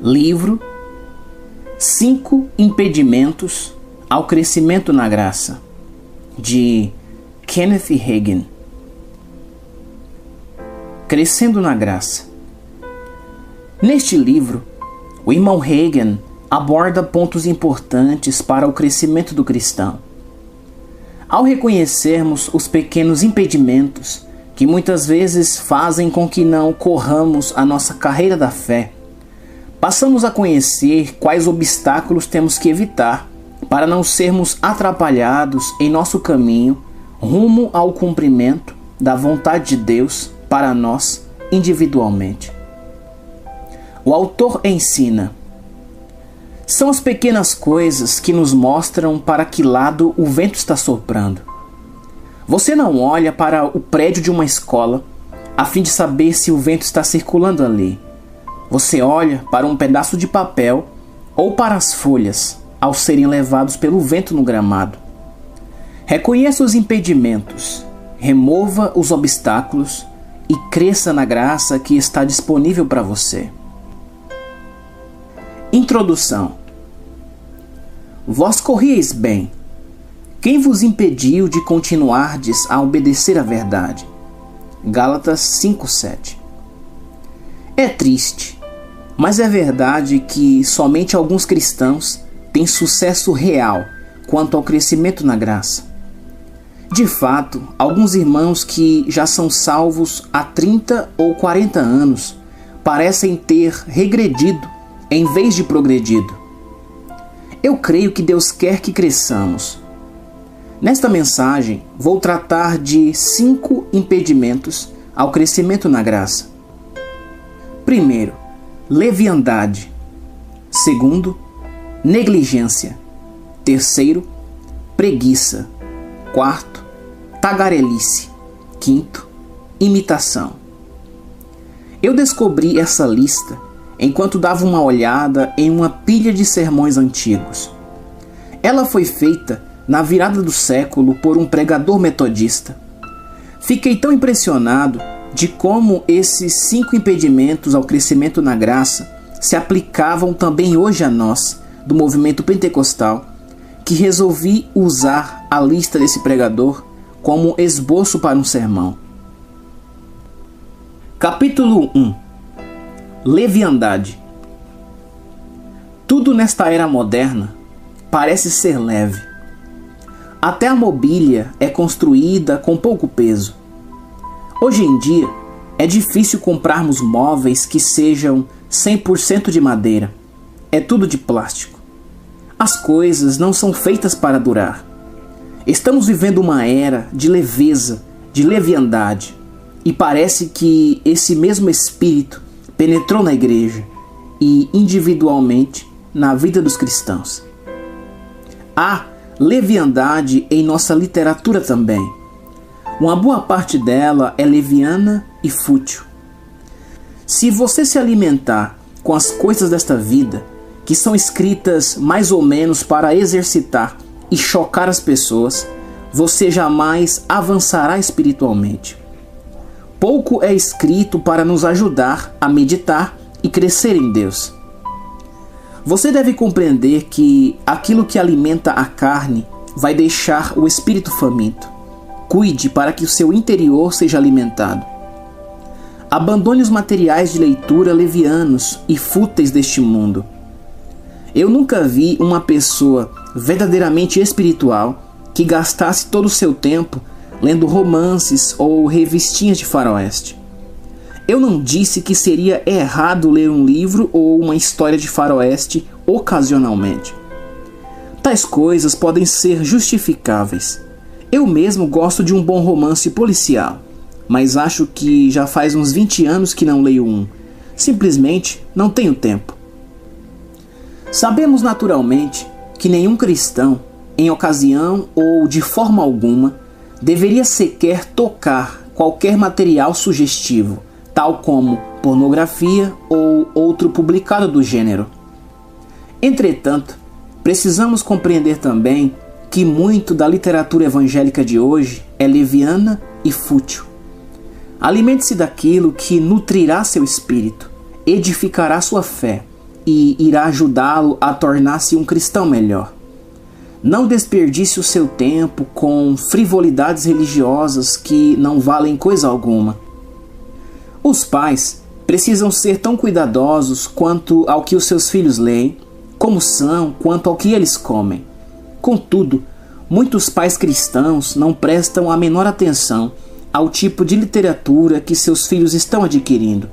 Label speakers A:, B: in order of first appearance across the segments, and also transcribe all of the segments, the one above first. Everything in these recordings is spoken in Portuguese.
A: Livro 5 Impedimentos ao Crescimento na Graça, de Kenneth Hagin. Crescendo na Graça. Neste livro, o irmão Hagin aborda pontos importantes para o crescimento do cristão. Ao reconhecermos os pequenos impedimentos que muitas vezes fazem com que não corramos a nossa carreira da fé, passamos a conhecer quais obstáculos temos que evitar para não sermos atrapalhados em nosso caminho rumo ao cumprimento da vontade de Deus para nós individualmente. O autor ensina: são as pequenas coisas que nos mostram para que lado o vento está soprando. Você não olha para o prédio de uma escola a fim de saber se o vento está circulando ali. Você olha para um pedaço de papel ou para as folhas ao serem levados pelo vento no gramado. Reconheça os impedimentos, remova os obstáculos e cresça na graça que está disponível para você. Introdução. Vós corrieis bem. Quem vos impediu de continuardes a obedecer à verdade? Gálatas 5:7. É triste, mas é verdade que somente alguns cristãos têm sucesso real quanto ao crescimento na graça. De fato, alguns irmãos que já são salvos há 30 ou 40 anos parecem ter regredido em vez de progredido. Eu creio que Deus quer que cresçamos. Nesta mensagem, vou tratar de 5 impedimentos ao crescimento na graça. Primeiro, leviandade. Segundo, negligência. Terceiro, preguiça. Quarto, tagarelice. Quinto, imitação. Eu descobri essa lista enquanto dava uma olhada em uma pilha de sermões antigos. Ela foi feita na virada do século por um pregador metodista. Fiquei tão impressionado de como esses 5 impedimentos ao crescimento na graça se aplicavam também hoje a nós, do movimento pentecostal, que resolvi usar a lista desse pregador como esboço para um sermão. Capítulo 1. Leviandade. Tudo nesta era moderna parece ser leve. Até a mobília é construída com pouco peso. Hoje em dia, é difícil comprarmos móveis que sejam 100% de madeira. É tudo de plástico. As coisas não são feitas para durar. Estamos vivendo uma era de leveza, de leviandade, e parece que esse mesmo espírito penetrou na igreja e individualmente na vida dos cristãos. Há leviandade em nossa literatura também. Uma boa parte dela é leviana e fútil. Se você se alimentar com as coisas desta vida, que são escritas mais ou menos para exercitar e chocar as pessoas, você jamais avançará espiritualmente. Pouco é escrito para nos ajudar a meditar e crescer em Deus. Você deve compreender que aquilo que alimenta a carne vai deixar o espírito faminto. Cuide para que o seu interior seja alimentado. Abandone os materiais de leitura levianos e fúteis deste mundo. Eu nunca vi uma pessoa verdadeiramente espiritual que gastasse todo o seu tempo lendo romances ou revistinhas de faroeste. Eu não disse que seria errado ler um livro ou uma história de faroeste ocasionalmente. Tais coisas podem ser justificáveis. Eu mesmo gosto de um bom romance policial, mas acho que já faz uns 20 anos que não leio um. Simplesmente não tenho tempo. Sabemos naturalmente que nenhum cristão, em ocasião ou de forma alguma, deveria sequer tocar qualquer material sugestivo, tal como pornografia ou outro publicado do gênero. Entretanto, precisamos compreender também que muito da literatura evangélica de hoje é leviana e fútil. Alimente-se daquilo que nutrirá seu espírito, edificará sua fé e irá ajudá-lo a tornar-se um cristão melhor. Não desperdice o seu tempo com frivolidades religiosas que não valem coisa alguma. Os pais precisam ser tão cuidadosos quanto ao que os seus filhos leem, como são quanto ao que eles comem. Contudo, muitos pais cristãos não prestam a menor atenção ao tipo de literatura que seus filhos estão adquirindo.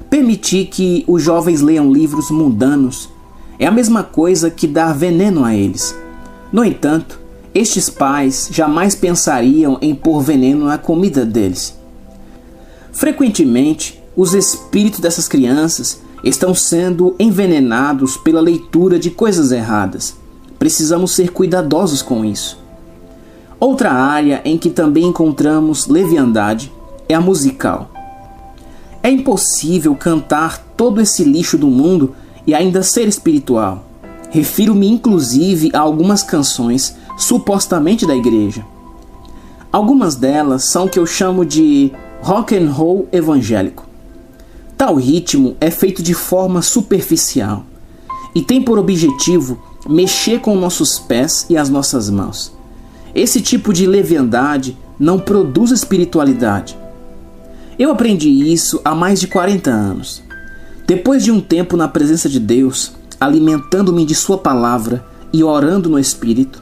A: Permitir que os jovens leiam livros mundanos é a mesma coisa que dar veneno a eles. No entanto, estes pais jamais pensariam em pôr veneno na comida deles. Frequentemente, os espíritos dessas crianças estão sendo envenenados pela leitura de coisas erradas. Precisamos ser cuidadosos com isso. Outra área em que também encontramos leviandade é a musical. É impossível cantar todo esse lixo do mundo e ainda ser espiritual. Refiro-me inclusive a algumas canções supostamente da igreja. Algumas delas são o que eu chamo de rock and roll evangélico. Tal ritmo é feito de forma superficial e tem por objetivo mexer com nossos pés e as nossas mãos. Esse tipo de leviandade não produz espiritualidade. Eu aprendi isso há mais de 40 anos. Depois de um tempo na presença de Deus, alimentando-me de sua palavra e orando no Espírito,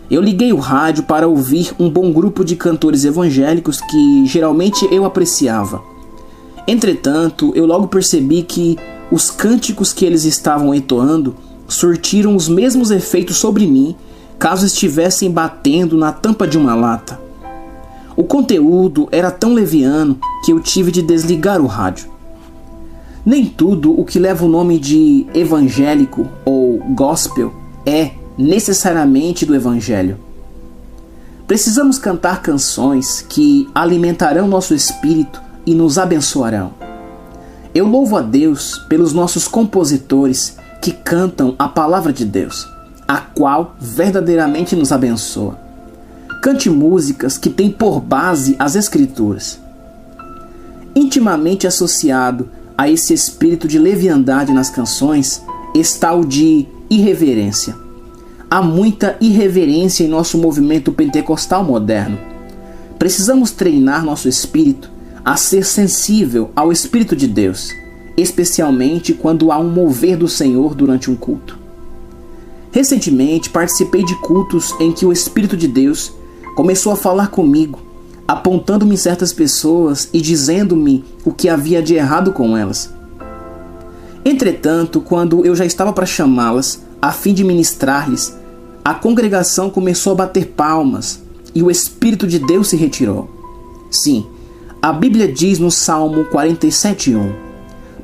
A: eu liguei o rádio para ouvir um bom grupo de cantores evangélicos que geralmente eu apreciava. Entretanto, eu logo percebi que os cânticos que eles estavam entoando surtiram os mesmos efeitos sobre mim caso estivessem batendo na tampa de uma lata. O conteúdo era tão leviano que eu tive de desligar o rádio. Nem tudo o que leva o nome de evangélico ou gospel é necessariamente do evangelho. Precisamos cantar canções que alimentarão nosso espírito e nos abençoarão. Eu louvo a Deus pelos nossos compositores que cantam a palavra de Deus, a qual verdadeiramente nos abençoa. Cante músicas que têm por base as Escrituras. Intimamente associado a esse espírito de leviandade nas canções está o de irreverência. Há muita irreverência em nosso movimento pentecostal moderno. Precisamos treinar nosso espírito a ser sensível ao Espírito de Deus, especialmente quando há um mover do Senhor durante um culto. Recentemente participei de cultos em que o Espírito de Deus começou a falar comigo, apontando-me certas pessoas e dizendo-me o que havia de errado com elas. Entretanto, quando eu já estava para chamá-las, a fim de ministrar-lhes, a congregação começou a bater palmas e o Espírito de Deus se retirou. Sim, a Bíblia diz no Salmo 47:1: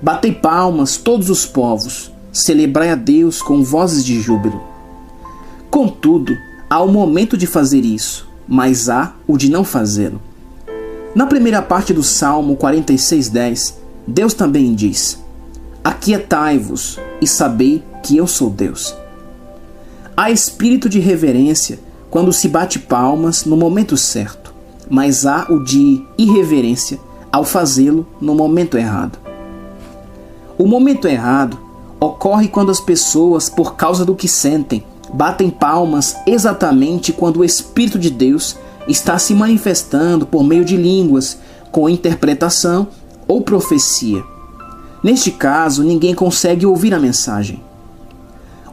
A: Batei palmas todos os povos, celebrai a Deus com vozes de júbilo. Contudo, há o momento de fazer isso, mas há o de não fazê-lo. Na primeira parte do Salmo 46:10, Deus também diz: Aquietai-vos e sabei que eu sou Deus. Há espírito de reverência quando se bate palmas no momento certo, mas há o de irreverência ao fazê-lo no momento errado. O momento errado ocorre quando as pessoas, por causa do que sentem, batem palmas exatamente quando o Espírito de Deus está se manifestando por meio de línguas, com interpretação ou profecia. Neste caso, ninguém consegue ouvir a mensagem.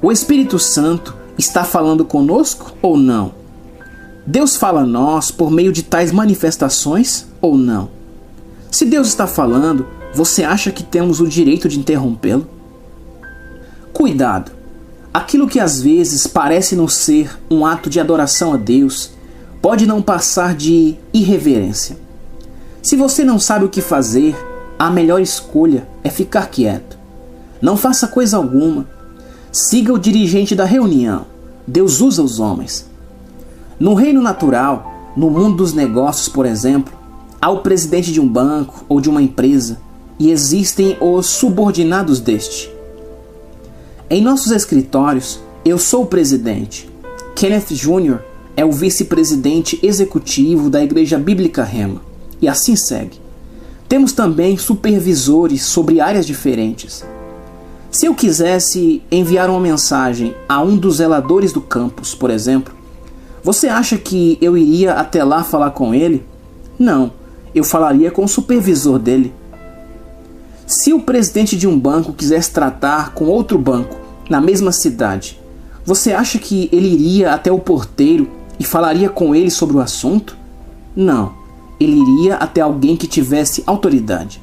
A: O Espírito Santo está falando conosco ou não? Deus fala a nós por meio de tais manifestações ou não? Se Deus está falando, você acha que temos o direito de interrompê-lo? Cuidado! Aquilo que às vezes parece não ser um ato de adoração a Deus, pode não passar de irreverência. Se você não sabe o que fazer, a melhor escolha é ficar quieto. Não faça coisa alguma. Siga o dirigente da reunião. Deus usa os homens. No reino natural, no mundo dos negócios, por exemplo, há o presidente de um banco ou de uma empresa e existem os subordinados deste. Em nossos escritórios, eu sou o presidente. Kenneth Jr. é o vice-presidente executivo da Igreja Bíblica Rema. E assim segue. Temos também supervisores sobre áreas diferentes. Se eu quisesse enviar uma mensagem a um dos zeladores do campus, por exemplo, você acha que eu iria até lá falar com ele? Não, eu falaria com o supervisor dele. Se o presidente de um banco quisesse tratar com outro banco na mesma cidade, você acha que ele iria até o porteiro e falaria com ele sobre o assunto? Não, ele iria até alguém que tivesse autoridade.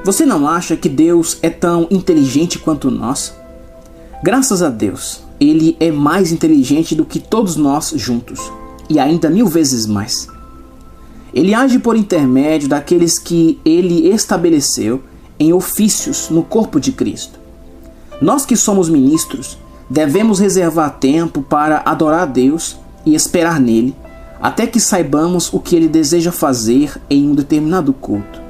A: Você não acha que Deus é tão inteligente quanto nós? Graças a Deus, Ele é mais inteligente do que todos nós juntos, e ainda 1000 vezes mais. Ele age por intermédio daqueles que Ele estabeleceu em ofícios no corpo de Cristo. Nós que somos ministros, devemos reservar tempo para adorar a Deus e esperar nele, até que saibamos o que Ele deseja fazer em um determinado culto.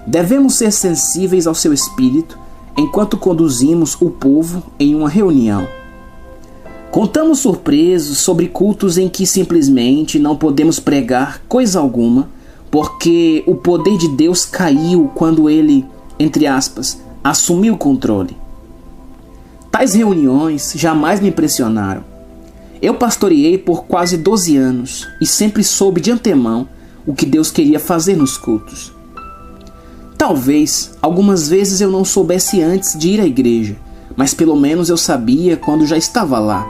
A: Devemos ser sensíveis ao seu espírito enquanto conduzimos o povo em uma reunião. Contamos surpresos sobre cultos em que simplesmente não podemos pregar coisa alguma, porque o poder de Deus caiu quando Ele, entre aspas, assumiu o controle. Tais reuniões jamais me impressionaram. Eu pastoreei por quase 12 anos e sempre soube de antemão o que Deus queria fazer nos cultos. Talvez, algumas vezes eu não soubesse antes de ir à igreja, mas pelo menos eu sabia quando já estava lá.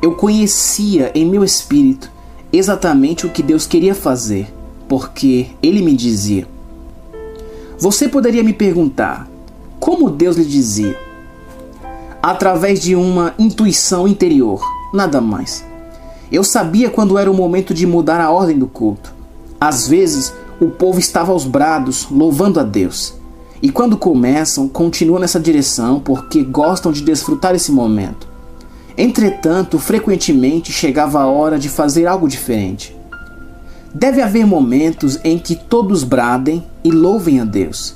A: Eu conhecia em meu espírito exatamente o que Deus queria fazer, porque Ele me dizia. Você poderia me perguntar, como Deus lhe dizia? Através de uma intuição interior, nada mais. Eu sabia quando era o momento de mudar a ordem do culto. Às vezes, o povo estava aos brados, louvando a Deus. E quando começam, continuam nessa direção porque gostam de desfrutar esse momento. Entretanto, frequentemente chegava a hora de fazer algo diferente. Deve haver momentos em que todos bradem e louvem a Deus.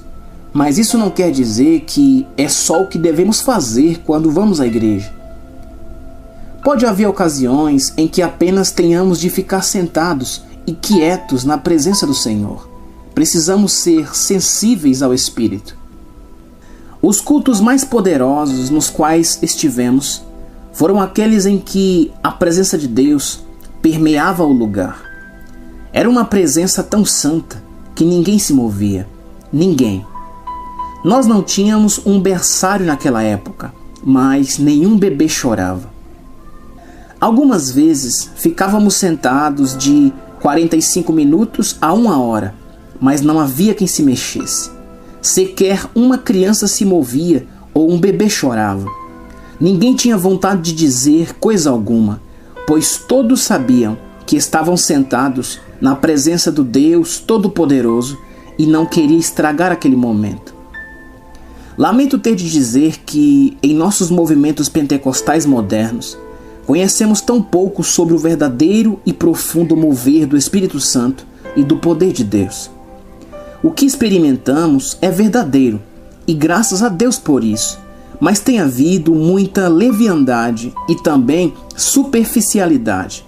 A: Mas isso não quer dizer que é só o que devemos fazer quando vamos à igreja. Pode haver ocasiões em que apenas tenhamos de ficar sentados e quietos na presença do Senhor. Precisamos ser sensíveis ao Espírito. Os cultos mais poderosos nos quais estivemos foram aqueles em que a presença de Deus permeava o lugar. Era uma presença tão santa que ninguém se movia. Ninguém. Nós não tínhamos um berçário naquela época, mas nenhum bebê chorava. Algumas vezes ficávamos sentados de 45 minutos a 1 hora, mas não havia quem se mexesse. Sequer uma criança se movia ou um bebê chorava. Ninguém tinha vontade de dizer coisa alguma, pois todos sabiam que estavam sentados na presença do Deus Todo-Poderoso e não queria estragar aquele momento. Lamento ter de dizer que, em nossos movimentos pentecostais modernos, conhecemos tão pouco sobre o verdadeiro e profundo mover do Espírito Santo e do poder de Deus. O que experimentamos é verdadeiro, e graças a Deus por isso, mas tem havido muita leviandade e também superficialidade.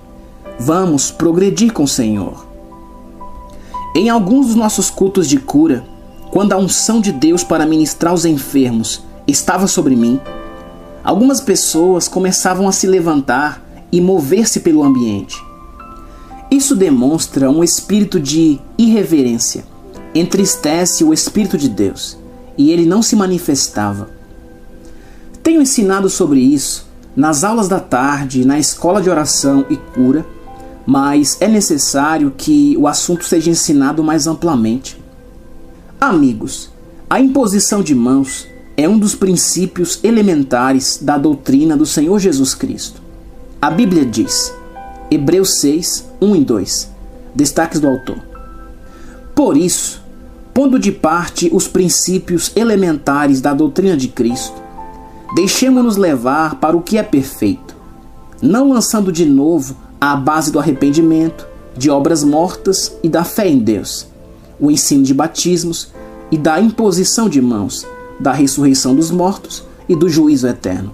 A: Vamos progredir com o Senhor. Em alguns dos nossos cultos de cura, quando a unção de Deus para ministrar aos enfermos estava sobre mim, algumas pessoas começavam a se levantar e mover-se pelo ambiente. Isso demonstra um espírito de irreverência, entristece o Espírito de Deus, e ele não se manifestava. Tenho ensinado sobre isso nas aulas da tarde, na escola de oração e cura, mas é necessário que o assunto seja ensinado mais amplamente. Amigos, a imposição de mãos é um dos princípios elementares da doutrina do Senhor Jesus Cristo. A Bíblia diz, Hebreus 6, 1 e 2, destaques do autor. Por isso, pondo de parte os princípios elementares da doutrina de Cristo, deixemo-nos levar para o que é perfeito, não lançando de novo à base do arrependimento, de obras mortas e da fé em Deus, o ensino de batismos e da imposição de mãos, da ressurreição dos mortos e do juízo eterno.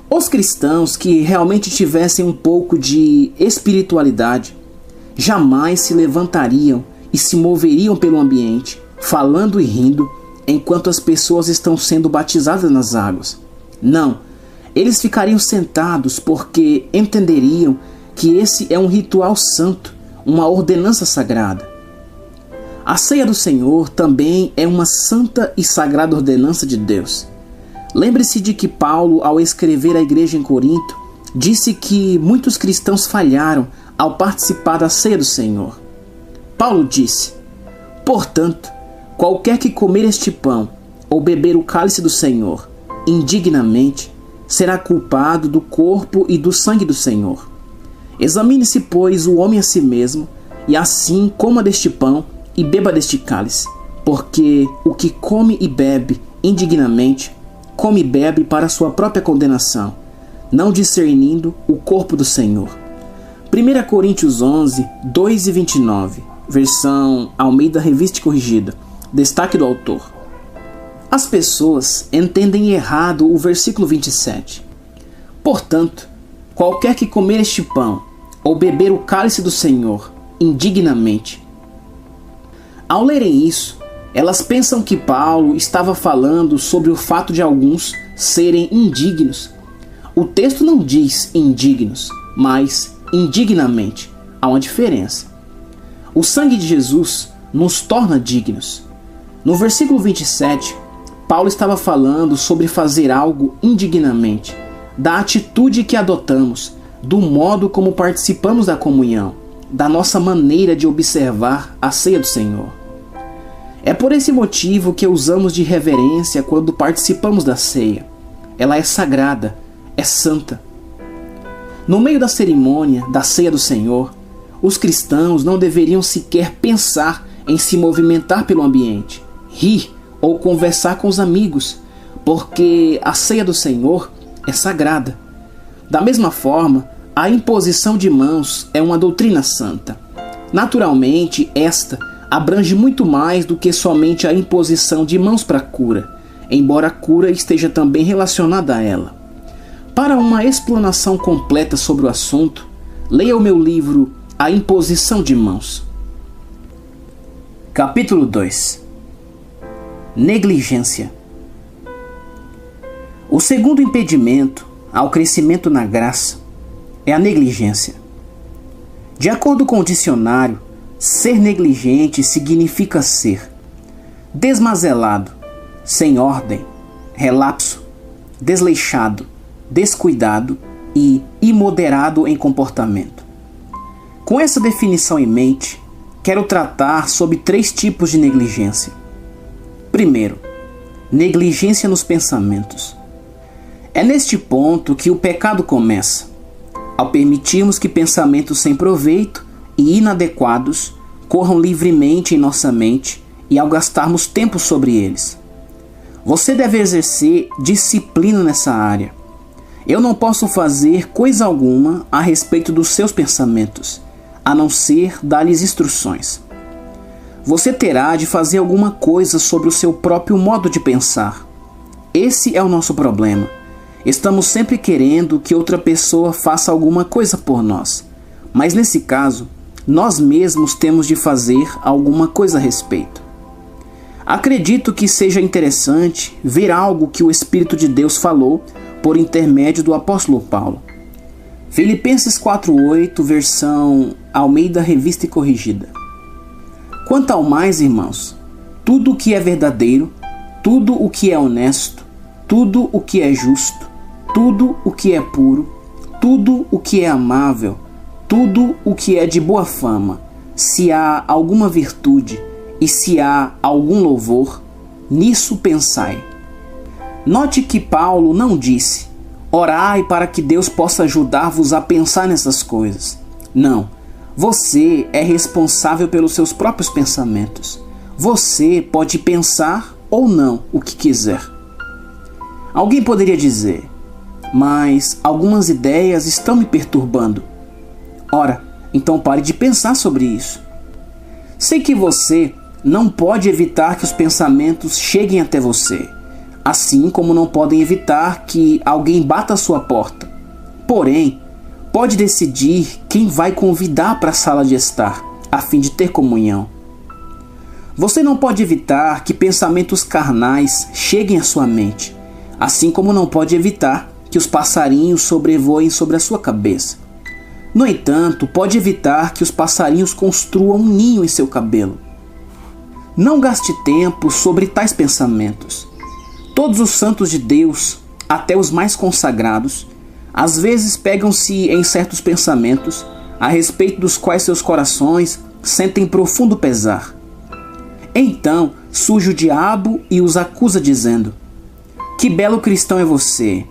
A: Os cristãos que realmente tivessem um pouco de espiritualidade jamais se levantariam e se moveriam pelo ambiente, falando e rindo, enquanto as pessoas estão sendo batizadas nas águas. Não, eles ficariam sentados porque entenderiam que esse é um ritual santo, uma ordenança sagrada. A ceia do Senhor também é uma santa e sagrada ordenança de Deus. Lembre-se de que Paulo, ao escrever à igreja em Corinto, disse que muitos cristãos falharam ao participar da ceia do Senhor. Paulo disse: portanto, qualquer que comer este pão ou beber o cálice do Senhor indignamente será culpado do corpo e do sangue do Senhor. Examine-se, pois, o homem a si mesmo, e assim coma deste pão e beba deste cálice, porque o que come e bebe indignamente, come e bebe para sua própria condenação, não discernindo o corpo do Senhor. 1 Coríntios 11, 2 e 29, versão Almeida Revista e Corrigida, destaque do autor. As pessoas entendem errado o versículo 27. Portanto, qualquer que comer este pão ou beber o cálice do Senhor indignamente. Ao lerem isso, elas pensam que Paulo estava falando sobre o fato de alguns serem indignos. O texto não diz indignos, mas indignamente. Há uma diferença. O sangue de Jesus nos torna dignos. No versículo 27, Paulo estava falando sobre fazer algo indignamente, da atitude que adotamos, do modo como participamos da comunhão, da nossa maneira de observar a ceia do Senhor. É por esse motivo que usamos de reverência quando participamos da ceia. Ela é sagrada, é santa. No meio da cerimônia da ceia do Senhor, os cristãos não deveriam sequer pensar em se movimentar pelo ambiente, rir ou conversar com os amigos, porque a ceia do Senhor é sagrada. Da mesma forma, a imposição de mãos é uma doutrina santa. Naturalmente, esta abrange muito mais do que somente a imposição de mãos para a cura, embora a cura esteja também relacionada a ela. Para uma explanação completa sobre o assunto, leia o meu livro A Imposição de Mãos. Capítulo 2. Negligência. O segundo impedimento ao crescimento na graça é a negligência. De acordo com o dicionário, ser negligente significa ser desmazelado, sem ordem, relapso, desleixado, descuidado e imoderado em comportamento. Com essa definição em mente, quero tratar sobre 3 tipos de negligência. Primeiro, negligência nos pensamentos. É neste ponto que o pecado começa, ao permitirmos que pensamentos sem proveito e inadequados corram livremente em nossa mente e ao gastarmos tempo sobre eles. Você deve exercer disciplina nessa área. Eu não posso fazer coisa alguma a respeito dos seus pensamentos, a não ser dar-lhes instruções. Você terá de fazer alguma coisa sobre o seu próprio modo de pensar. Esse é o nosso problema. Estamos sempre querendo que outra pessoa faça alguma coisa por nós, mas nesse caso, nós mesmos temos de fazer alguma coisa a respeito. Acredito que seja interessante ver algo que o Espírito de Deus falou por intermédio do apóstolo Paulo. Filipenses 4:8, versão Almeida Revista e Corrigida. Quanto ao mais, irmãos, tudo o que é verdadeiro, tudo o que é honesto, tudo o que é justo, tudo o que é puro, tudo o que é amável, tudo o que é de boa fama, se há alguma virtude e se há algum louvor, nisso pensai. Note que Paulo não disse: orai para que Deus possa ajudar-vos a pensar nessas coisas. Não, você é responsável pelos seus próprios pensamentos. Você pode pensar ou não o que quiser. Alguém poderia dizer: mas algumas ideias estão me perturbando. Ora, então pare de pensar sobre isso. Sei que você não pode evitar que os pensamentos cheguem até você, assim como não podem evitar que alguém bata a sua porta. Porém, pode decidir quem vai convidar para a sala de estar, a fim de ter comunhão. Você não pode evitar que pensamentos carnais cheguem à sua mente, assim como não pode evitar que os passarinhos sobrevoem sobre a sua cabeça. No entanto, pode evitar que os passarinhos construam um ninho em seu cabelo. Não gaste tempo sobre tais pensamentos. Todos os santos de Deus, até os mais consagrados, às vezes pegam-se em certos pensamentos a respeito dos quais seus corações sentem profundo pesar. Então surge o diabo e os acusa dizendo: que belo cristão é você!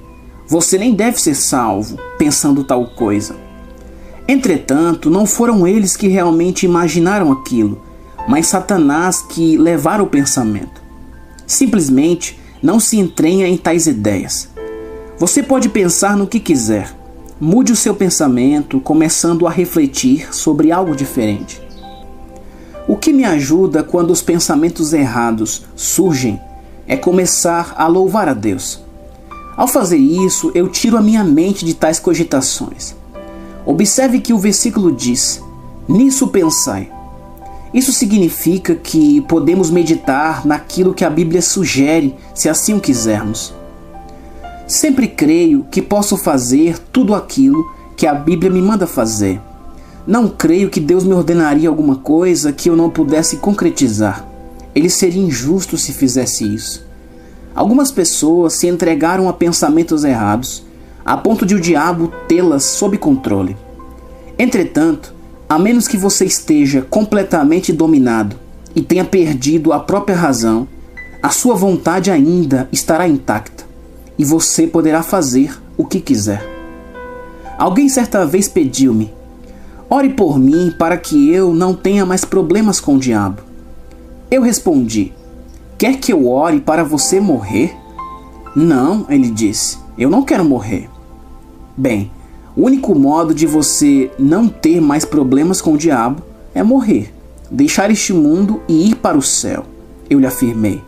A: Você nem deve ser salvo, pensando tal coisa. Entretanto, não foram eles que realmente imaginaram aquilo, mas Satanás que levaram o pensamento. Simplesmente não se entranha em tais ideias. Você pode pensar no que quiser. Mude o seu pensamento, começando a refletir sobre algo diferente. O que me ajuda quando os pensamentos errados surgem é começar a louvar a Deus. Ao fazer isso, eu tiro a minha mente de tais cogitações. Observe que o versículo diz: nisso pensai. Isso significa que podemos meditar naquilo que a Bíblia sugere, se assim o quisermos. Sempre creio que posso fazer tudo aquilo que a Bíblia me manda fazer. Não creio que Deus me ordenaria alguma coisa que eu não pudesse concretizar. Ele seria injusto se fizesse isso. Algumas pessoas se entregaram a pensamentos errados, a ponto de o diabo tê-las sob controle. Entretanto, a menos que você esteja completamente dominado e tenha perdido a própria razão, a sua vontade ainda estará intacta e você poderá fazer o que quiser. Alguém certa vez pediu-me: ore por mim para que eu não tenha mais problemas com o diabo. Eu respondi: quer que eu ore para você morrer? Não, ele disse, eu não quero morrer. Bem, o único modo de você não ter mais problemas com o diabo é morrer, deixar este mundo e ir para o céu, eu lhe afirmei.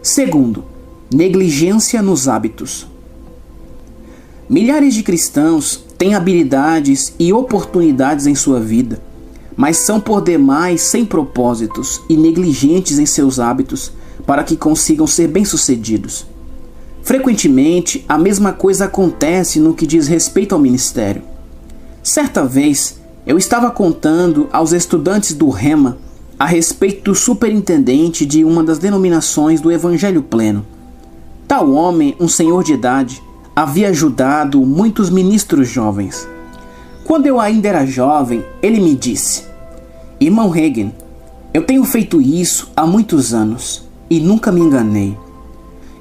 A: Segundo, negligência nos hábitos. Milhares de cristãos têm habilidades e oportunidades em sua vida, mas são por demais sem propósitos e negligentes em seus hábitos para que consigam ser bem-sucedidos. Frequentemente, a mesma coisa acontece no que diz respeito ao ministério. Certa vez, eu estava contando aos estudantes do Rema a respeito do superintendente de uma das denominações do Evangelho Pleno. Tal homem, um senhor de idade, havia ajudado muitos ministros jovens. Quando eu ainda era jovem, ele me disse: irmão Reagan, eu tenho feito isso há muitos anos e nunca me enganei.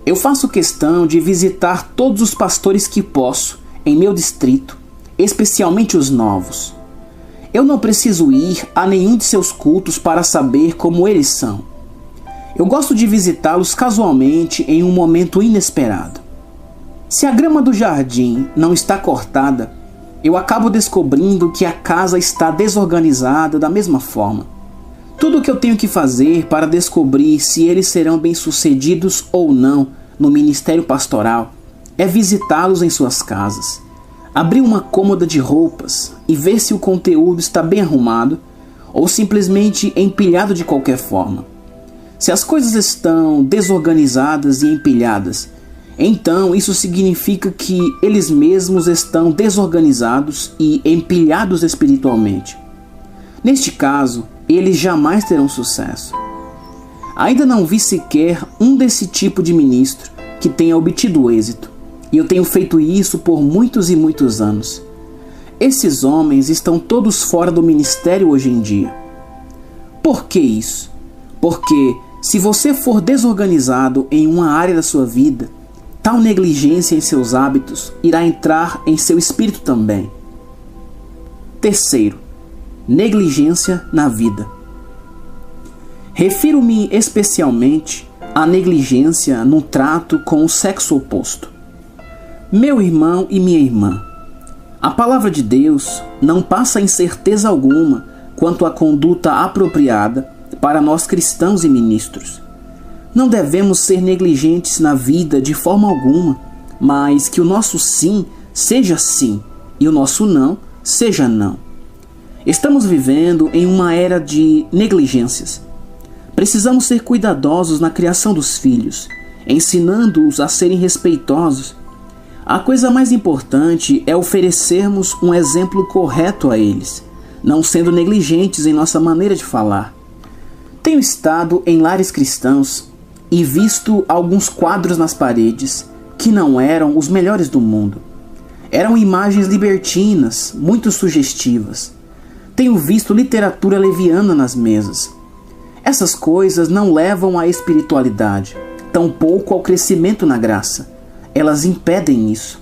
A: Eu faço questão de visitar todos os pastores que posso em meu distrito, especialmente os novos. Eu não preciso ir a nenhum de seus cultos para saber como eles são. Eu gosto de visitá-los casualmente em um momento inesperado. Se a grama do jardim não está cortada, eu acabo descobrindo que a casa está desorganizada da mesma forma. Tudo o que eu tenho que fazer para descobrir se eles serão bem-sucedidos ou não no ministério pastoral é visitá-los em suas casas, abrir uma cômoda de roupas e ver se o conteúdo está bem arrumado ou simplesmente empilhado de qualquer forma. Se as coisas estão desorganizadas e empilhadas, então isso significa que eles mesmos estão desorganizados e empilhados espiritualmente. Neste caso, eles jamais terão sucesso. Ainda não vi sequer um desse tipo de ministro que tenha obtido êxito, e eu tenho feito isso por muitos e muitos anos. Esses homens estão todos fora do ministério hoje em dia. Por que isso? Porque se você for desorganizado em uma área da sua vida, tal negligência em seus hábitos irá entrar em seu espírito também. Terceiro, negligência na vida. Refiro-me especialmente à negligência no trato com o sexo oposto. Meu irmão e minha irmã, a palavra de Deus não passa incerteza alguma quanto à conduta apropriada para nós cristãos e ministros. Não devemos ser negligentes na vida de forma alguma, mas que o nosso sim seja sim e o nosso não seja não. Estamos vivendo em uma era de negligências. Precisamos ser cuidadosos na criação dos filhos, ensinando-os a serem respeitosos. A coisa mais importante é oferecermos um exemplo correto a eles, não sendo negligentes em nossa maneira de falar. Tenho estado em lares cristãos e visto alguns quadros nas paredes que não eram os melhores do mundo. Eram imagens libertinas, muito sugestivas. Tenho visto literatura leviana nas mesas. Essas coisas não levam à espiritualidade, tampouco ao crescimento na graça. Elas impedem isso.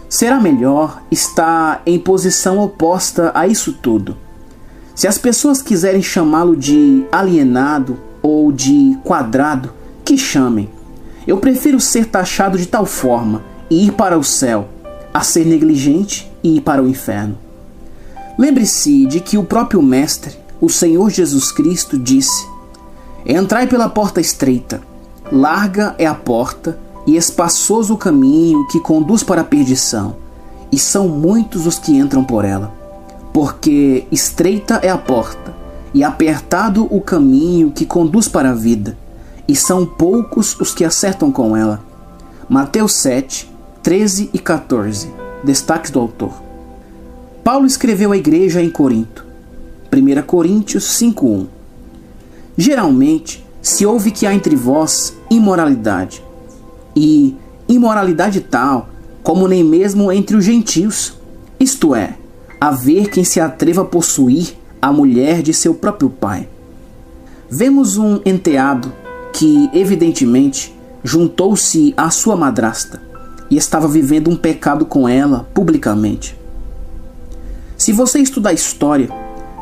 A: Será melhor estar em posição oposta a isso tudo. Se as pessoas quiserem chamá-lo de alienado ou de quadrado, que chamem. Eu prefiro ser taxado de tal forma e ir para o céu, a ser negligente e ir para o inferno. Lembre-se de que o próprio Mestre, o Senhor Jesus Cristo, disse: Entrai pela porta estreita, larga é a porta e espaçoso o caminho que conduz para a perdição, e são muitos os que entram por ela. Porque estreita é a porta, e apertado o caminho que conduz para a vida, e são poucos os que acertam com ela. Mateus 7, 13 e 14. Destaques do autor. Paulo escreveu à igreja em Corinto. 1 Coríntios 5:1. Geralmente se ouve que há entre vós imoralidade, e imoralidade tal como nem mesmo entre os gentios, isto é, haver quem se atreva a possuir a mulher de seu próprio pai. Vemos um enteado que, evidentemente, juntou-se à sua madrasta e estava vivendo um pecado com ela publicamente. Se você estudar história,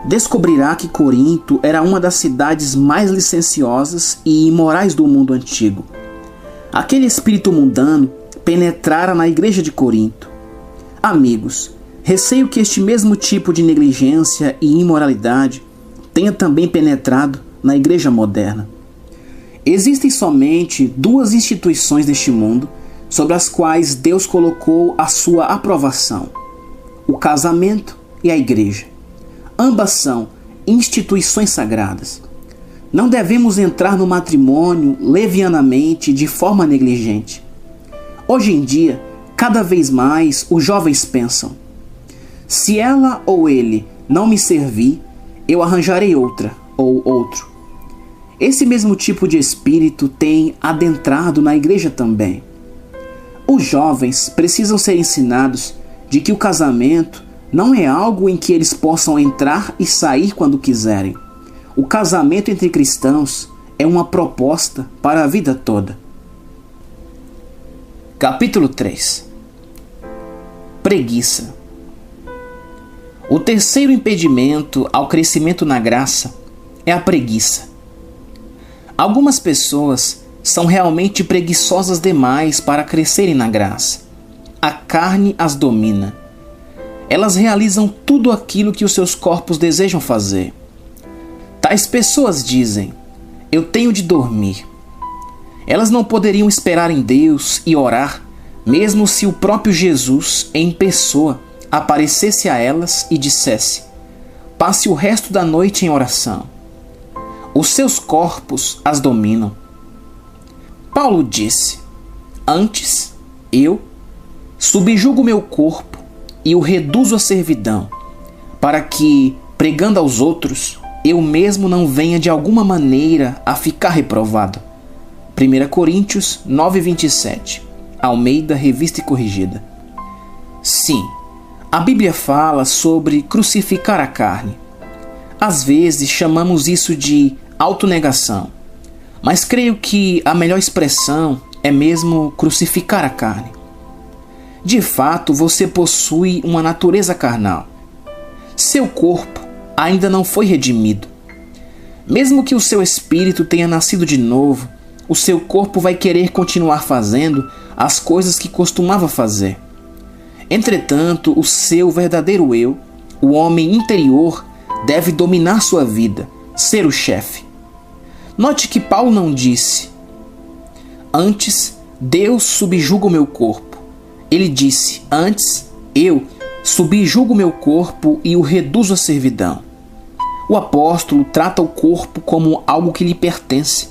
A: descobrirá que Corinto era uma das cidades mais licenciosas e imorais do mundo antigo. Aquele espírito mundano penetrara na igreja de Corinto. Amigos, receio que este mesmo tipo de negligência e imoralidade tenha também penetrado na igreja moderna. Existem somente duas instituições deste mundo sobre as quais Deus colocou a sua aprovação: o casamento e a igreja. Ambas são instituições sagradas. Não devemos entrar no matrimônio levianamente, de forma negligente. Hoje em dia, cada vez mais os jovens pensam: se ela ou ele não me servir, eu arranjarei outra ou outro. Esse mesmo tipo de espírito tem adentrado na igreja também. Os jovens precisam ser ensinados de que o casamento não é algo em que eles possam entrar e sair quando quiserem. O casamento entre cristãos é uma proposta para a vida toda. Capítulo 3. Preguiça. O terceiro impedimento ao crescimento na graça é a preguiça. Algumas pessoas são realmente preguiçosas demais para crescerem na graça. A carne as domina. Elas realizam tudo aquilo que os seus corpos desejam fazer. Tais pessoas dizem: eu tenho de dormir. Elas não poderiam esperar em Deus e orar, mesmo se o próprio Jesus, em pessoa, aparecesse a elas e dissesse: passe o resto da noite em oração. Os seus corpos as dominam. Paulo disse: antes, eu subjugo meu corpo e o reduzo à servidão, para que, pregando aos outros, eu mesmo não venha de alguma maneira a ficar reprovado. 1 Coríntios 9:27. Almeida, Revista e Corrigida. Sim, a Bíblia fala sobre crucificar a carne. Às vezes chamamos isso de autonegação, mas creio que a melhor expressão é mesmo crucificar a carne. De fato, você possui uma natureza carnal. Seu corpo ainda não foi redimido. Mesmo que o seu espírito tenha nascido de novo, o seu corpo vai querer continuar fazendo as coisas que costumava fazer. Entretanto, o seu verdadeiro eu, o homem interior, deve dominar sua vida, ser o chefe. Note que Paulo não disse: antes, Deus subjuga o meu corpo. Ele disse: antes, eu subjugo meu corpo e o reduzo à servidão. O apóstolo trata o corpo como algo que lhe pertence.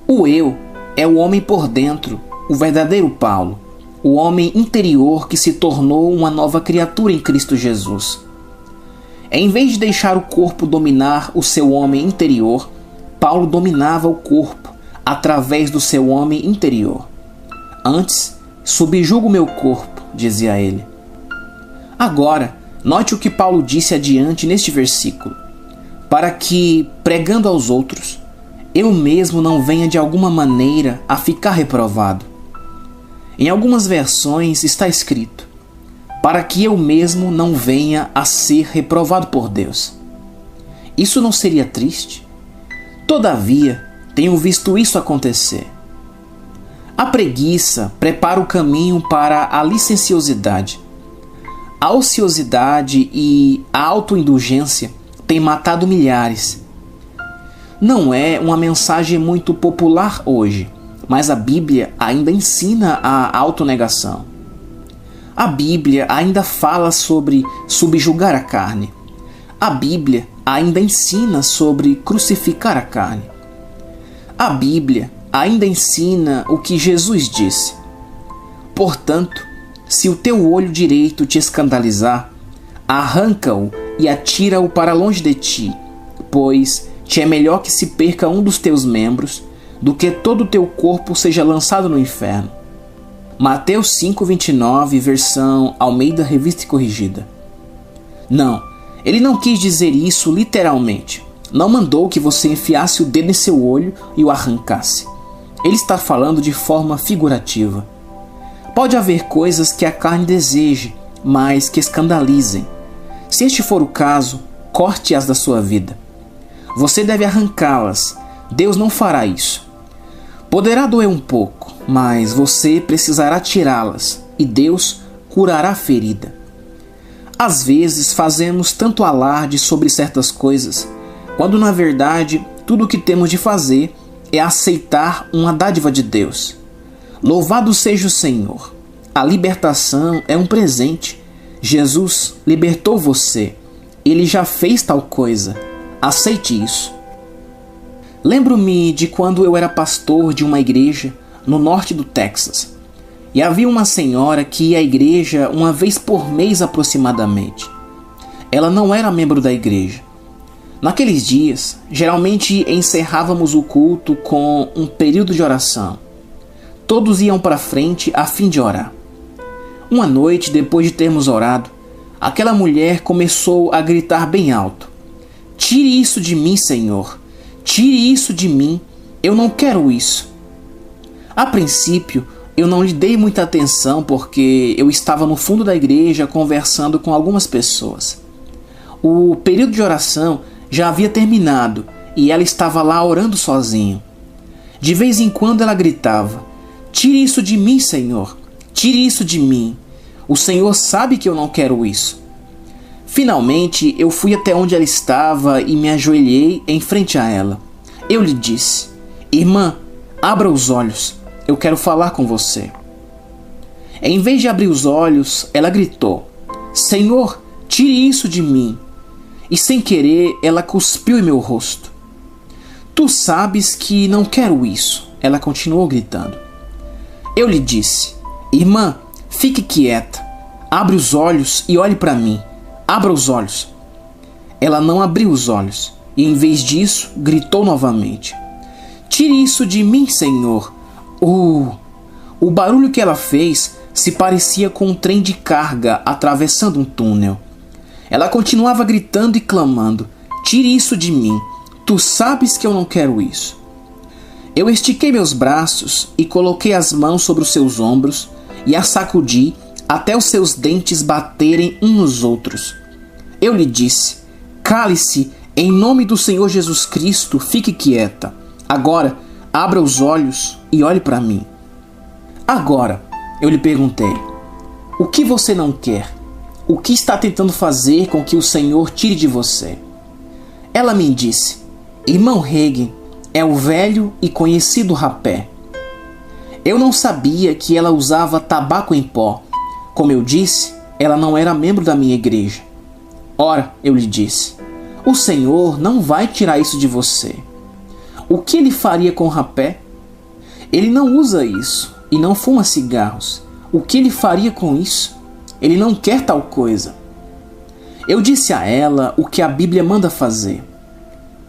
A: O eu é o homem por dentro, o verdadeiro Paulo, o homem interior que se tornou uma nova criatura em Cristo Jesus. Em vez de deixar o corpo dominar o seu homem interior, Paulo dominava o corpo através do seu homem interior. Antes, subjugo meu corpo, dizia ele. Agora, note o que Paulo disse adiante neste versículo. Para que, pregando aos outros, eu mesmo não venha de alguma maneira a ficar reprovado. Em algumas versões está escrito: para que eu mesmo não venha a ser reprovado por Deus. Isso não seria triste? Todavia, tenho visto isso acontecer. A preguiça prepara o caminho para a licenciosidade. A ociosidade e a autoindulgência têm matado milhares. Não é uma mensagem muito popular hoje, mas a Bíblia ainda ensina a autonegação. A Bíblia ainda fala sobre subjugar a carne. A Bíblia ainda ensina sobre crucificar a carne. A Bíblia ainda ensina o que Jesus disse. Portanto, se o teu olho direito te escandalizar, arranca-o e atira-o para longe de ti, pois te é melhor que se perca um dos teus membros do que todo o teu corpo seja lançado no inferno. Mateus 5:29, versão Almeida Revista e Corrigida. Não, ele não quis dizer isso literalmente. Não mandou que você enfiasse o dedo em seu olho e o arrancasse. Ele está falando de forma figurativa. Pode haver coisas que a carne deseje, mas que escandalizem. Se este for o caso, corte-as da sua vida. Você deve arrancá-las. Deus não fará isso. Poderá doer um pouco, mas você precisará tirá-las e Deus curará a ferida. Às vezes fazemos tanto alarde sobre certas coisas, quando na verdade tudo o que temos de fazer é aceitar uma dádiva de Deus. Louvado seja o Senhor! A libertação é um presente. Jesus libertou você. Ele já fez tal coisa. Aceite isso. Lembro-me de quando eu era pastor de uma igreja no norte do Texas. E havia uma senhora que ia à igreja uma vez por mês aproximadamente. Ela não era membro da igreja. Naqueles dias, geralmente encerrávamos o culto com um período de oração. Todos iam para frente a fim de orar. Uma noite, depois de termos orado, aquela mulher começou a gritar bem alto: "Tire isso de mim, Senhor! Tire isso de mim! Eu não quero isso!" A princípio, eu não lhe dei muita atenção porque eu estava no fundo da igreja conversando com algumas pessoas. O período de oração já havia terminado e ela estava lá orando sozinha. De vez em quando ela gritava: "Tire isso de mim, Senhor! Tire isso de mim! O Senhor sabe que eu não quero isso!" Finalmente, eu fui até onde ela estava e me ajoelhei em frente a ela. Eu lhe disse: "Irmã, abra os olhos. Eu quero falar com você." Em vez de abrir os olhos, ela gritou: "Senhor, tire isso de mim." E sem querer, ela cuspiu em meu rosto. "Tu sabes que não quero isso," ela continuou gritando. Eu lhe disse: "Irmã, fique quieta. Abre os olhos e olhe para mim. Abra os olhos." Ela não abriu os olhos e, em vez disso, gritou novamente: "Tire isso de mim, Senhor." O barulho que ela fez se parecia com um trem de carga atravessando um túnel. Ela continuava gritando e clamando: "Tire isso de mim. Tu sabes que eu não quero isso." Eu estiquei meus braços e coloquei as mãos sobre os seus ombros e a sacudi até os seus dentes baterem uns nos outros. Eu lhe disse: "Cale-se, em nome do Senhor Jesus Cristo, fique quieta. Agora, abra os olhos e olhe para mim." Agora, eu lhe perguntei: "O que você não quer? O que está tentando fazer com que o Senhor tire de você?" Ela me disse: "Irmão Hagin, é o velho e conhecido rapé." Eu não sabia que ela usava tabaco em pó. Como eu disse, ela não era membro da minha igreja. Ora, eu lhe disse, o Senhor não vai tirar isso de você. O que ele faria com o rapé? Ele não usa isso e não fuma cigarros. O que ele faria com isso? Ele não quer tal coisa. Eu disse a ela o que a Bíblia manda fazer.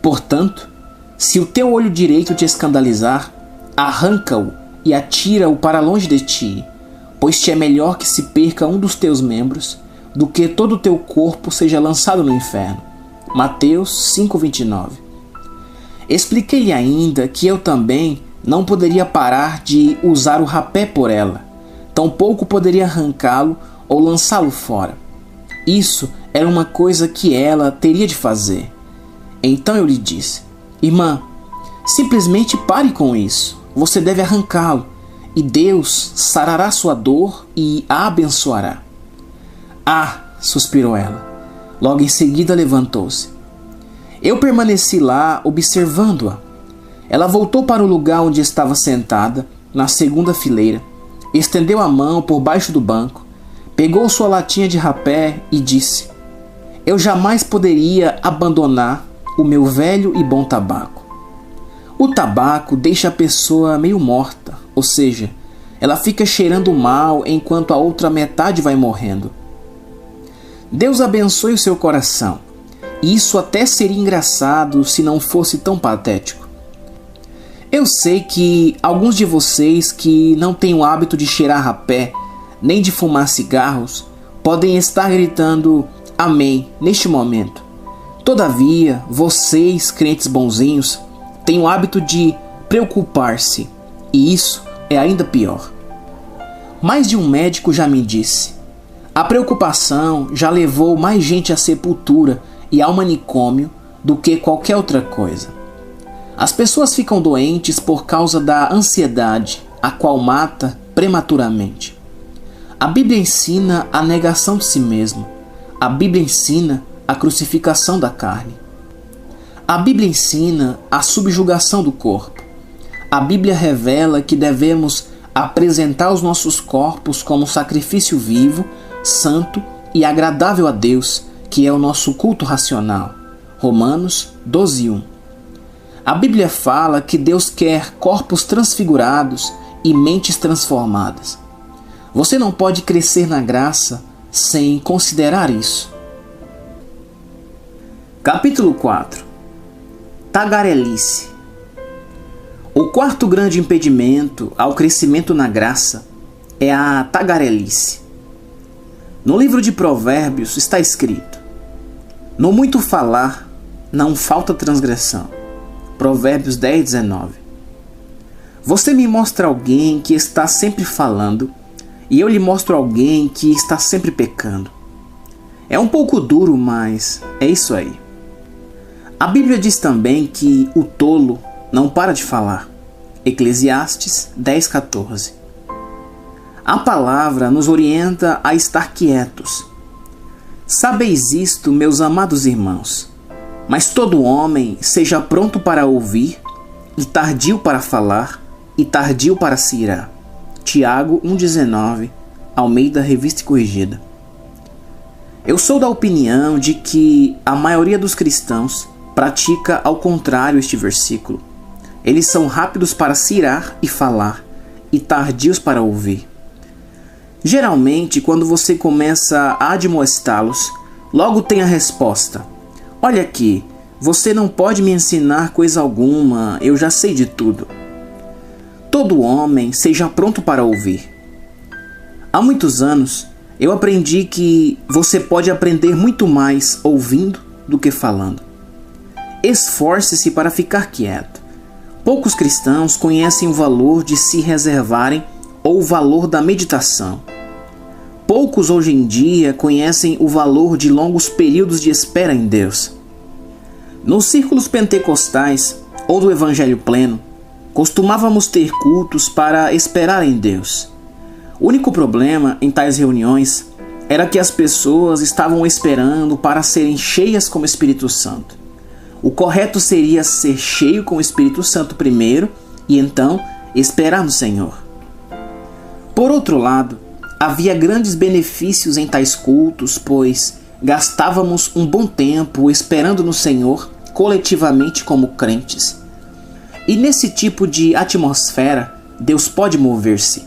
A: Portanto, se o teu olho direito te escandalizar, arranca-o e atira-o para longe de ti, pois te é melhor que se perca um dos teus membros do que todo o teu corpo seja lançado no inferno. Mateus 5:29. Expliquei-lhe ainda que eu também não poderia parar de usar o rapé por ela, tampouco poderia arrancá-lo ou lançá-lo fora. Isso era uma coisa que ela teria de fazer. Então eu lhe disse, irmã, simplesmente pare com isso, você deve arrancá-lo, e Deus sarará sua dor e a abençoará. Ah, suspirou ela. Logo em seguida levantou-se. Eu permaneci lá observando-a. Ela voltou para o lugar onde estava sentada, na segunda fileira, estendeu a mão por baixo do banco, pegou sua latinha de rapé e disse, eu jamais poderia abandonar o meu velho e bom tabaco. O tabaco deixa a pessoa meio morta, ou seja, ela fica cheirando mal enquanto a outra metade vai morrendo. Deus abençoe o seu coração. Isso até seria engraçado se não fosse tão patético. Eu sei que alguns de vocês que não têm o hábito de cheirar rapé, nem de fumar cigarros, podem estar gritando amém neste momento. Todavia, vocês, crentes bonzinhos, têm o hábito de preocupar-se, e isso é ainda pior. Mais de um médico já me disse, a preocupação já levou mais gente à sepultura e ao manicômio do que qualquer outra coisa. As pessoas ficam doentes por causa da ansiedade, a qual mata prematuramente. A Bíblia ensina a negação de si mesmo. A Bíblia ensina a crucificação da carne. A Bíblia ensina a subjugação do corpo. A Bíblia revela que devemos apresentar os nossos corpos como sacrifício vivo, santo e agradável a Deus, que é o nosso culto racional. Romanos 12:1. A Bíblia fala que Deus quer corpos transfigurados e mentes transformadas. Você não pode crescer na graça sem considerar isso. Capítulo 4. Tagarelice. O quarto grande impedimento ao crescimento na graça é a tagarelice. No livro de Provérbios está escrito: no muito falar não falta transgressão. Provérbios 10:19. Você me mostra alguém que está sempre falando, e eu lhe mostro alguém que está sempre pecando. É um pouco duro, mas é isso aí. A Bíblia diz também que o tolo não para de falar. Eclesiastes 10:14. A palavra nos orienta a estar quietos. Sabeis isto, meus amados irmãos, mas todo homem seja pronto para ouvir, e tardio para falar, e tardio para se irar. Tiago 1,19, Almeida Revista e Corrigida. Eu sou da opinião de que a maioria dos cristãos pratica ao contrário este versículo. Eles são rápidos para se irar e falar, e tardios para ouvir. Geralmente, quando você começa a admoestá-los, logo tem a resposta: olha aqui, você não pode me ensinar coisa alguma, eu já sei de tudo. Todo homem seja pronto para ouvir. Há muitos anos, eu aprendi que você pode aprender muito mais ouvindo do que falando. Esforce-se para ficar quieto. Poucos cristãos conhecem o valor de se reservarem ou o valor da meditação. Poucos hoje em dia conhecem o valor de longos períodos de espera em Deus. Nos círculos pentecostais ou do Evangelho Pleno, costumávamos ter cultos para esperar em Deus. O único problema em tais reuniões era que as pessoas estavam esperando para serem cheias com o Espírito Santo. O correto seria ser cheio com o Espírito Santo primeiro e então esperar no Senhor. Por outro lado, Havia grandes benefícios em tais cultos, pois gastávamos um bom tempo esperando no Senhor, coletivamente como crentes. E nesse tipo de atmosfera, Deus pode mover-se.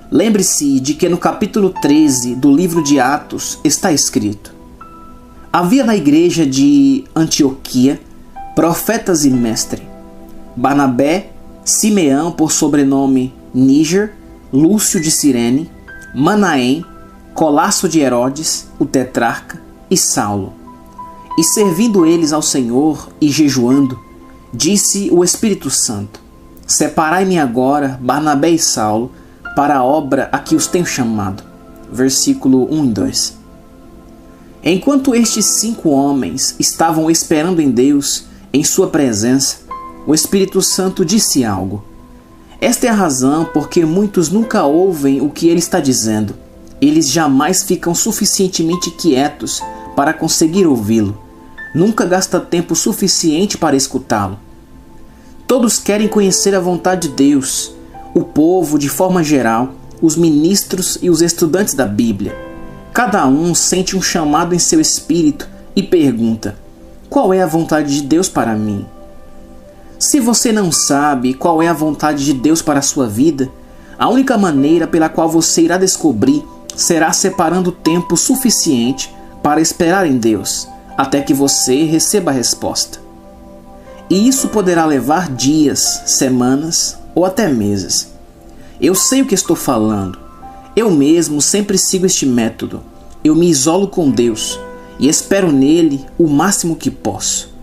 A: Lembre-se de que no capítulo 13 do livro de Atos está escrito: havia na igreja de Antioquia profetas e mestres, Barnabé, Simeão por sobrenome Níger, Lúcio de Cirene, Manaém, Colasso de Herodes, o tetrarca, e Saulo. E servindo eles ao Senhor e jejuando, disse o Espírito Santo: separai-me agora Barnabé e Saulo para a obra a que os tenho chamado. Versículo 1 e 2. Enquanto estes 5 homens estavam esperando em Deus, em sua presença, o Espírito Santo disse algo. Esta é a razão porque muitos nunca ouvem o que ele está dizendo. Eles jamais ficam suficientemente quietos para conseguir ouvi-lo. Nunca gasta tempo suficiente para escutá-lo. Todos querem conhecer a vontade de Deus, o povo de forma geral, os ministros e os estudantes da Bíblia. Cada um sente um chamado em seu espírito e pergunta: qual é a vontade de Deus para mim? Se você não sabe qual é a vontade de Deus para a sua vida, a única maneira pela qual você irá descobrir será separando tempo suficiente para esperar em Deus, até que você receba a resposta. E isso poderá levar dias, semanas ou até meses. Eu sei o que estou falando. Eu mesmo sempre sigo este método. Eu me isolo com Deus e espero nele o máximo que posso.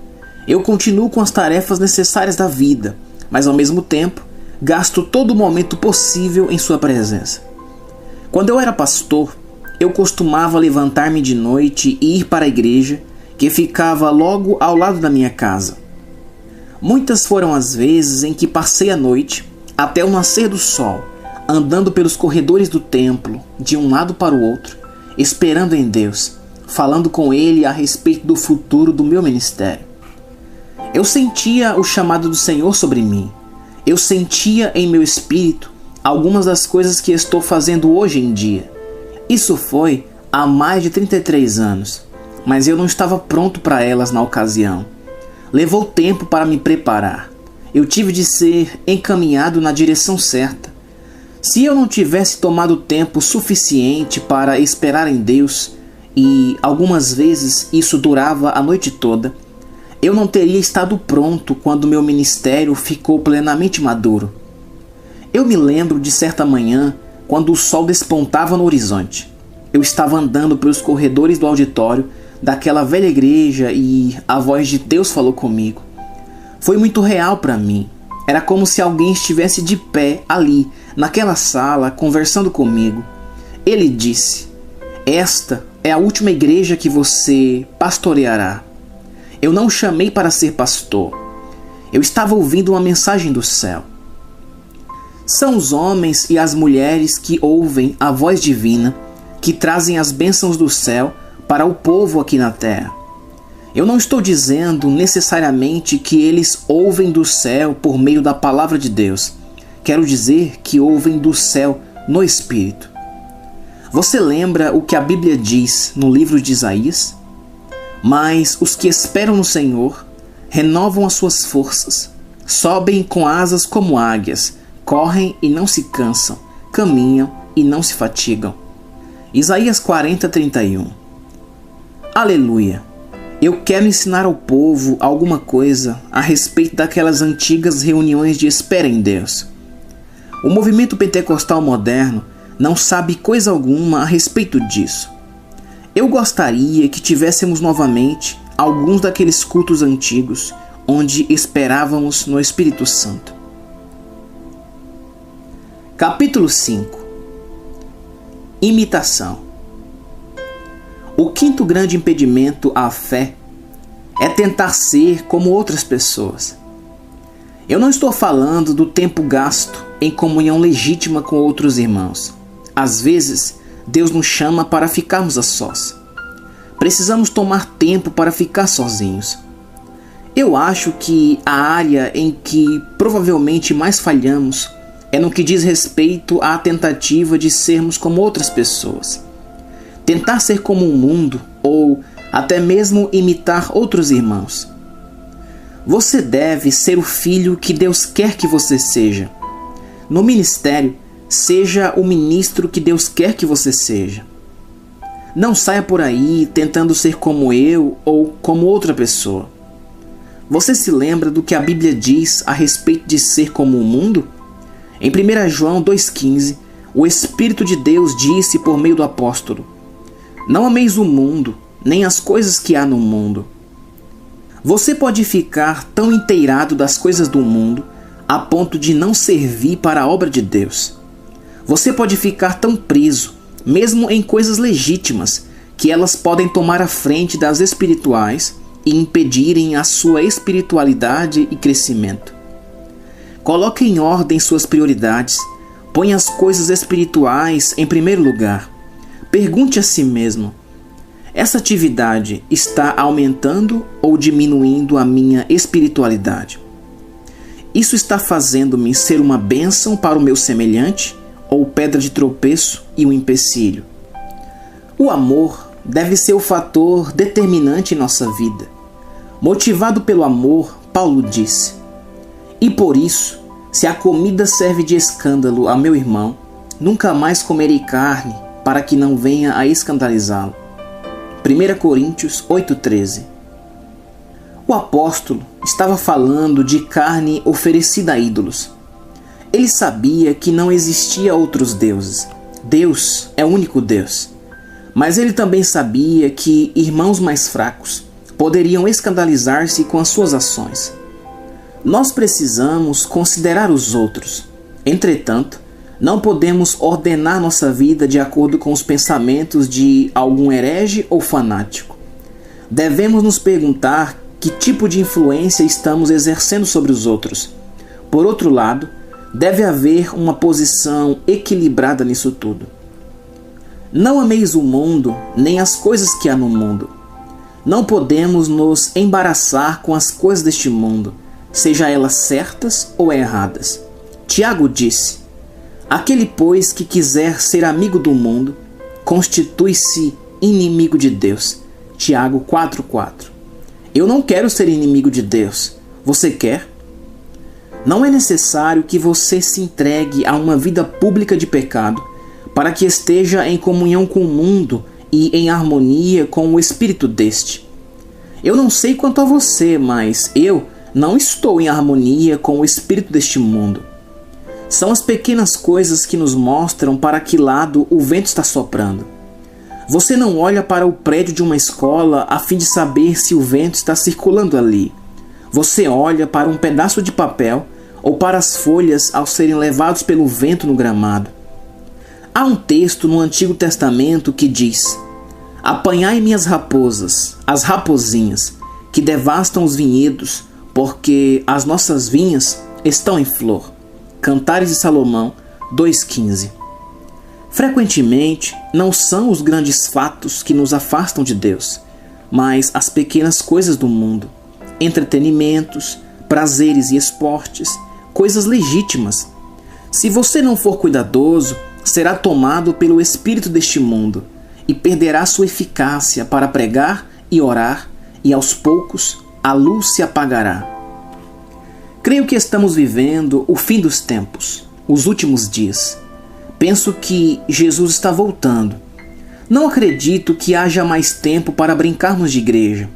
A: Eu continuo com as tarefas necessárias da vida, mas ao mesmo tempo gasto todo o momento possível em sua presença. Quando eu era pastor, eu costumava levantar-me de noite e ir para a igreja, que ficava logo ao lado da minha casa. Muitas foram as vezes em que passei a noite, até o nascer do sol, andando pelos corredores do templo, de um lado para o outro, esperando em Deus, falando com Ele a respeito do futuro do meu ministério. Eu sentia o chamado do Senhor sobre mim. Eu sentia em meu espírito algumas das coisas que estou fazendo hoje em dia. Isso foi há mais de 33 anos, mas eu não estava pronto para elas na ocasião. Levou tempo para me preparar. Eu tive de ser encaminhado na direção certa. Se eu não tivesse tomado tempo suficiente para esperar em Deus, e algumas vezes isso durava a noite toda, eu não teria estado pronto quando meu ministério ficou plenamente maduro. Eu me lembro de certa manhã, quando o sol despontava no horizonte. Eu estava andando pelos corredores do auditório daquela velha igreja e a voz de Deus falou comigo. Foi muito real para mim. Era como se alguém estivesse de pé ali, naquela sala, conversando comigo. Ele disse: esta é a última igreja que você pastoreará. Eu não o chamei para ser pastor. Eu estava ouvindo uma mensagem do céu. São os homens e as mulheres que ouvem a voz divina, que trazem as bênçãos do céu para o povo aqui na terra. Eu não estou dizendo necessariamente que eles ouvem do céu por meio da palavra de Deus. Quero dizer que ouvem do céu no Espírito. Você lembra o que a Bíblia diz no livro de Isaías? Mas os que esperam no Senhor renovam as suas forças, sobem com asas como águias, correm e não se cansam, caminham e não se fatigam. Isaías 40:31. Aleluia! Eu quero ensinar ao povo alguma coisa a respeito daquelas antigas reuniões de espera em Deus. O movimento pentecostal moderno não sabe coisa alguma a respeito disso. Eu gostaria que tivéssemos novamente alguns daqueles cultos antigos onde esperávamos no Espírito Santo. Capítulo 5. Imitação. O quinto grande impedimento à fé é tentar ser como outras pessoas. Eu não estou falando do tempo gasto em comunhão legítima com outros irmãos. Às vezes, Deus nos chama para ficarmos a sós. Precisamos tomar tempo para ficar sozinhos. Eu acho que a área em que provavelmente mais falhamos é no que diz respeito à tentativa de sermos como outras pessoas. Tentar ser como o mundo ou até mesmo imitar outros irmãos. Você deve ser o filho que Deus quer que você seja. No ministério, seja o ministro que Deus quer que você seja. Não saia por aí tentando ser como eu ou como outra pessoa. Você se lembra do que a Bíblia diz a respeito de ser como o mundo? Em 1 João 2,15, o Espírito de Deus disse por meio do apóstolo: não ameis o mundo, nem as coisas que há no mundo. Você pode ficar tão inteirado das coisas do mundo a ponto de não servir para a obra de Deus. Você pode ficar tão preso, mesmo em coisas legítimas, que elas podem tomar a frente das espirituais e impedirem a sua espiritualidade e crescimento. Coloque em ordem suas prioridades. Ponha as coisas espirituais em primeiro lugar. Pergunte a si mesmo: essa atividade está aumentando ou diminuindo a minha espiritualidade? Isso está fazendo-me ser uma bênção para o meu semelhante ou pedra de tropeço e um empecilho? O amor deve ser o fator determinante em nossa vida. Motivado pelo amor, Paulo disse: e por isso, se a comida serve de escândalo a meu irmão, nunca mais comerei carne, para que não venha a escandalizá-lo. 1 Coríntios 8,13. O apóstolo estava falando de carne oferecida a ídolos. Ele sabia que não existia outros deuses. Deus é o único Deus. Mas ele também sabia que irmãos mais fracos poderiam escandalizar-se com as suas ações. Nós precisamos considerar os outros. Entretanto, não podemos ordenar nossa vida de acordo com os pensamentos de algum herege ou fanático. Devemos nos perguntar que tipo de influência estamos exercendo sobre os outros. Por outro lado, deve haver uma posição equilibrada nisso tudo. Não ameis o mundo, nem as coisas que há no mundo. Não podemos nos embaraçar com as coisas deste mundo, seja elas certas ou erradas. Tiago disse: aquele, pois, que quiser ser amigo do mundo, constitui-se inimigo de Deus. Tiago 4,4. Eu não quero ser inimigo de Deus. Você quer? Não é necessário que você se entregue a uma vida pública de pecado para que esteja em comunhão com o mundo e em harmonia com o espírito deste. Eu não sei quanto a você, mas eu não estou em harmonia com o espírito deste mundo. São as pequenas coisas que nos mostram para que lado o vento está soprando. Você não olha para o prédio de uma escola a fim de saber se o vento está circulando ali. Você olha para um pedaço de papel ou para as folhas ao serem levados pelo vento no gramado. Há um texto no Antigo Testamento que diz: apanhai minhas raposas, as rapozinhas, que devastam os vinhedos, porque as nossas vinhas estão em flor. Cantares de Salomão 2,15. Frequentemente, não são os grandes fatos que nos afastam de Deus, mas as pequenas coisas do mundo, entretenimentos, prazeres e esportes, coisas legítimas. Se você não for cuidadoso, será tomado pelo espírito deste mundo e perderá sua eficácia para pregar e orar, e aos poucos a luz se apagará. Creio que estamos vivendo o fim dos tempos, os últimos dias. Penso que Jesus está voltando. Não acredito que haja mais tempo para brincarmos de igreja.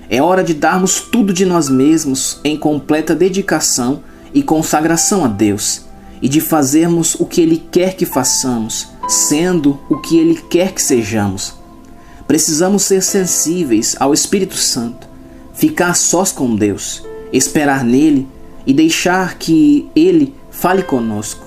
A: É hora de darmos tudo de nós mesmos em completa dedicação e consagração a Deus, e de fazermos o que Ele quer que façamos, sendo o que Ele quer que sejamos. Precisamos ser sensíveis ao Espírito Santo, ficar sós com Deus, esperar nele e deixar que Ele fale conosco.